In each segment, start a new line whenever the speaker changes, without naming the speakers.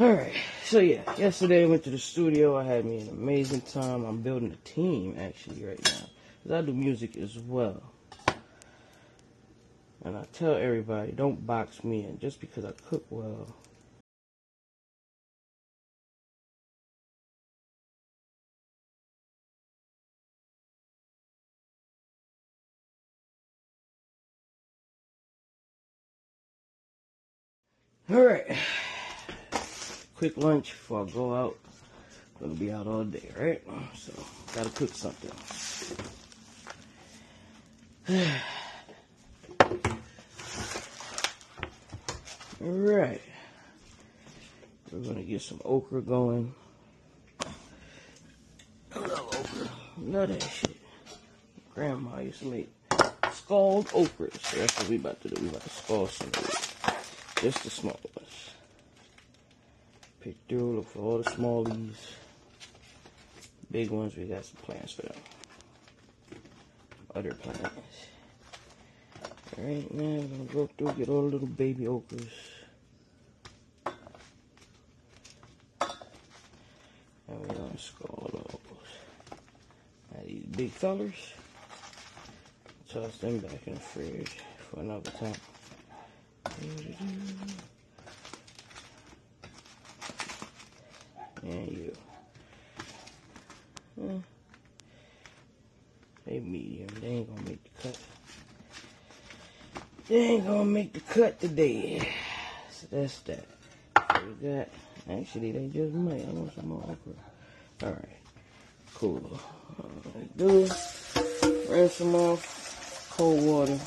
Alright, so yeah, yesterday I went to the studio. I had me an amazing time. I'm building a team actually right now, because I do music as well. And I tell everybody, don't box me in just because I cook well. Alright, quick lunch before I go out. I'm gonna be out all day, right? So, gotta cook something. Alright, we're gonna get some okra going. I love okra. Love that shit. Grandma used to make scald okra. So that's what we about to do. We about to scald some of it. Just the small ones. Pick through, look for all the smallies. Big ones, we got some plans for them. Other plans. Alright, now we're gonna go through, get all the little baby okras. And we're gonna scald those. Now these big fellers, toss them back in the fridge for another time. And you. They medium. They ain't gonna make the cut. They ain't gonna make the cut today. So that's that. So we got. Actually, they just might. I want some more okra. Alright. Cool. Do rinse them off. Cold water.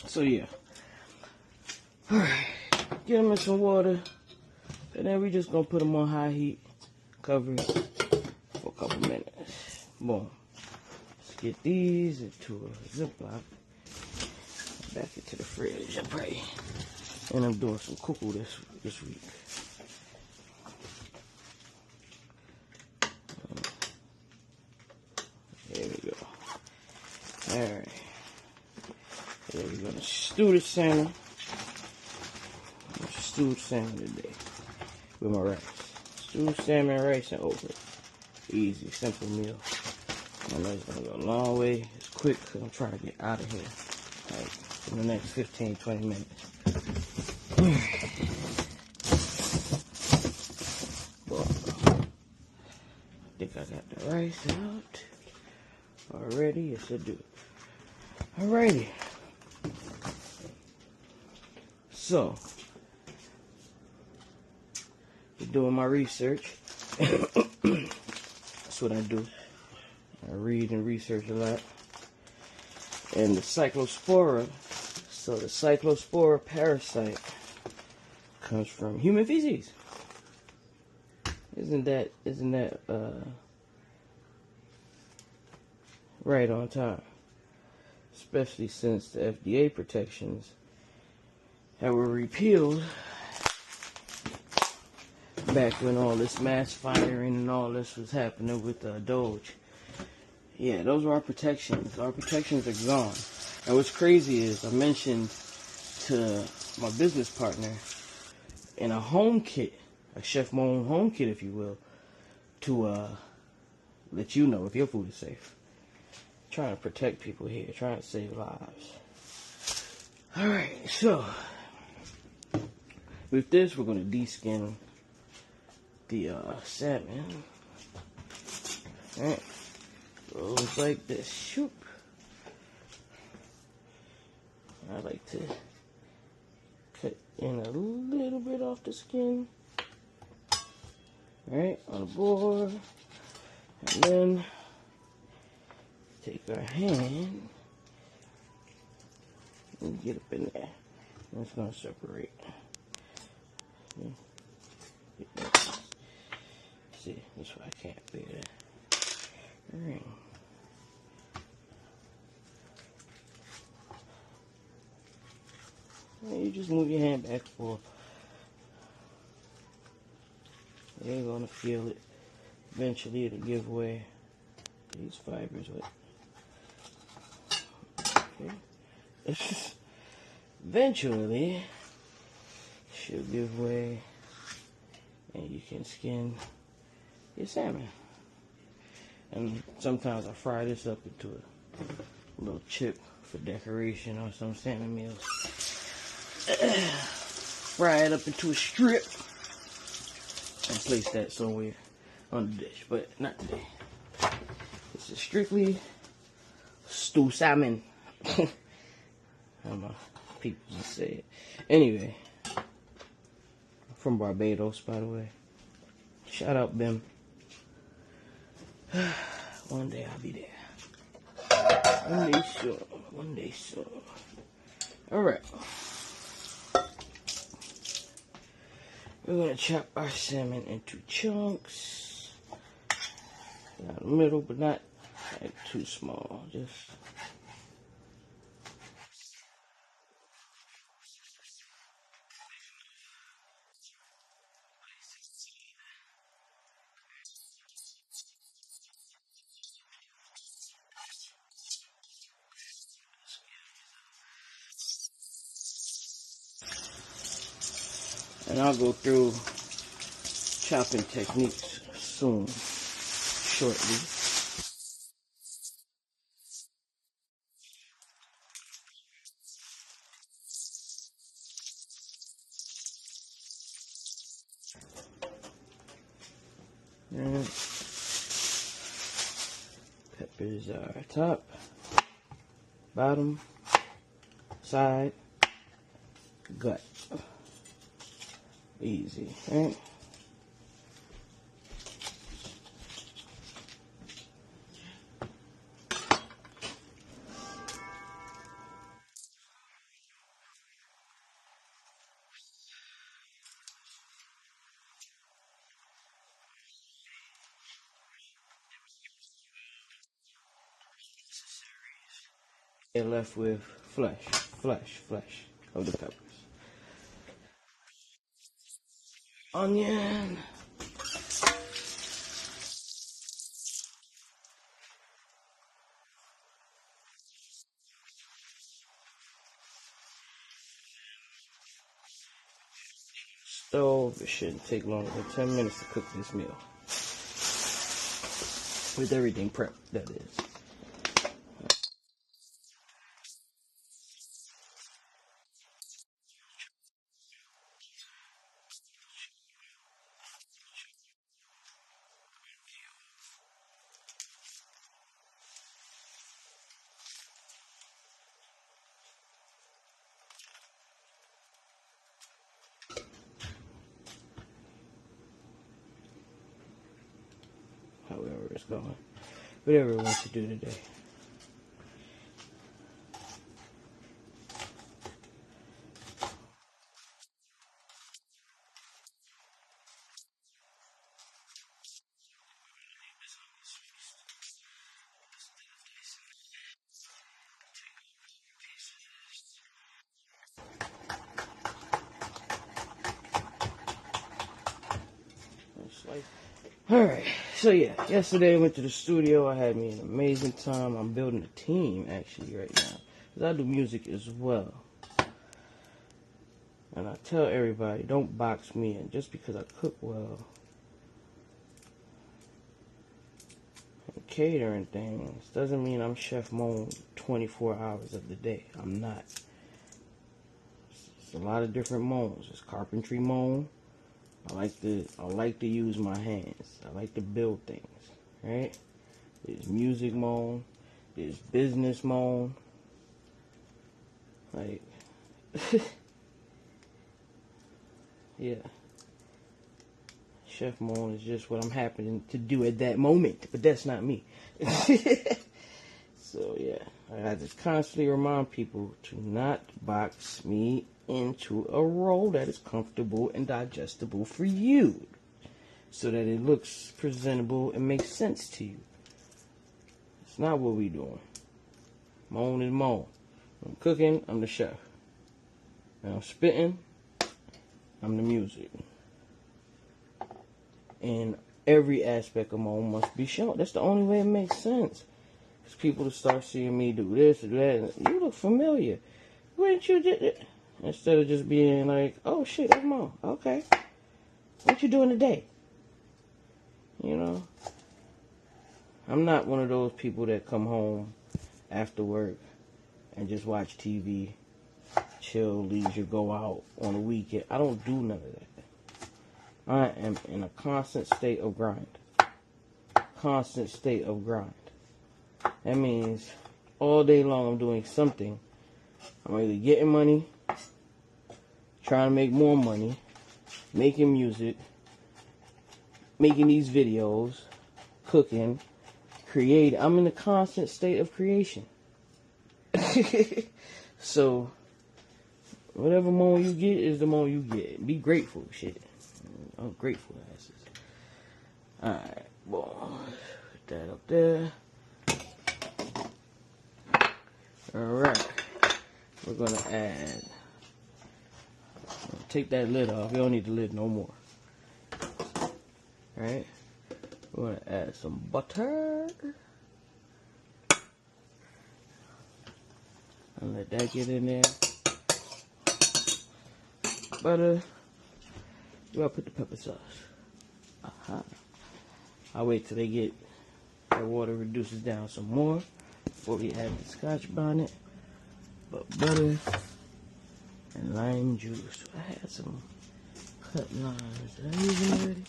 So yeah, alright, get them in some water, and then we just gonna put them on high heat, cover it for a couple minutes. Boom. Let's get these into a Ziploc, back into the fridge, I pray. And I'm doing some cuckoo this week. There we go. Alright. So we're gonna stew the salmon. Stewed salmon today with my rice. Stewed salmon, rice, and okra. Easy, simple meal. I know it's gonna go a long way. It's quick because I'm trying to get out of here. Like in the next 15, 20 minutes. Well, I think I got the rice out already. Yes, I do. Alrighty. So, doing my research. That's what I do. I read and research a lot. And the cyclospora, so the cyclospora parasite comes from human feces. Isn't that right on time? Especially since the FDA protections that were repealed back when all this mass firing and all this was happening with Doge. Yeah, those were our protections. Our protections are gone. And what's crazy is I mentioned to my business partner in a home kit, a Chef Moan home kit, if you will, to let you know if your food is safe. Trying to protect people here, trying to save lives. Alright, so with this, we're going to de-skin the salmon. Alright, goes like this. Shoop. I like to cut in a little bit off the skin. Alright, on the board. And then take our hand and get up in there. And it's going to separate. See, that's why I can't bear that. Alright. And you just move your hand back and forth. They're gonna feel it. Eventually it'll give way. These fibers, okay. Eventually she'll give way and you can skin your salmon. And sometimes I fry this up into a little chip for decoration or some salmon meals. Fry it up into a strip and place that somewhere on the dish, but not today. This is strictly stew salmon. I don't know, people just say it. Anyway, from Barbados, by the way. Shout out, Bim. One day I'll be there. One day soon. One day soon. Alright. We're going to chop our salmon into chunks. Down the middle, but not like too small. Just and I'll go through chopping techniques soon, shortly. And peppers are top, bottom, side, gut. Easy, right? They're left with flesh of the peppers. Onion. Stove. It shouldn't take longer than 10 minutes to cook this meal. With everything prepped, that is. However it's going. Whatever it wants to do today. Alright, so yeah, yesterday I went to the studio. I had me an amazing time. I'm building a team actually right now, because I do music as well. And I tell everybody, don't box me in. Just because I cook well and catering things doesn't mean I'm Chef Moan 24 hours of the day. I'm not. It's a lot of different moans. It's carpentry moan. I like to use my hands. I like to build things, right? There's music moan. There's business moan. Like, yeah. Chef moan is just what I'm happening to do at that moment, but that's not me. So yeah, I just constantly remind people to not box me into a role that is comfortable and digestible for you, so that it looks presentable and makes sense to you. It's not what we doing. Moan is moan. I'm cooking, I'm the chef. and I'm spitting, I'm the music. And every aspect of my own must be shown. That's the only way it makes sense. Because people to start seeing me do this or that, and you look familiar. Wouldn't you did it? Instead of just being like, oh shit, that's Mom. Okay. What you doing today? You know? I'm not one of those people that come home after work and just watch TV, chill, leisure, go out on a weekend. I don't do none of that. I am in a constant state of grind. Constant state of grind. That means all day long I'm doing something. I'm either getting money, trying to make more money, making music, making these videos, cooking, creating. I'm in a constant state of creation. So, whatever moment you get is the moment you get. Be grateful, shit. I'm grateful asses. Alright, well, put that up there. Alright, we're gonna add, take that lid off. You don't need the lid no more. Alright, we're gonna add some butter. And let that get in there. Butter. You gotta put the pepper sauce. I'll wait till they get, that water reduces down some more before we add the Scotch bonnet. But butter and lime juice. I had some cut limes. Did I use them already?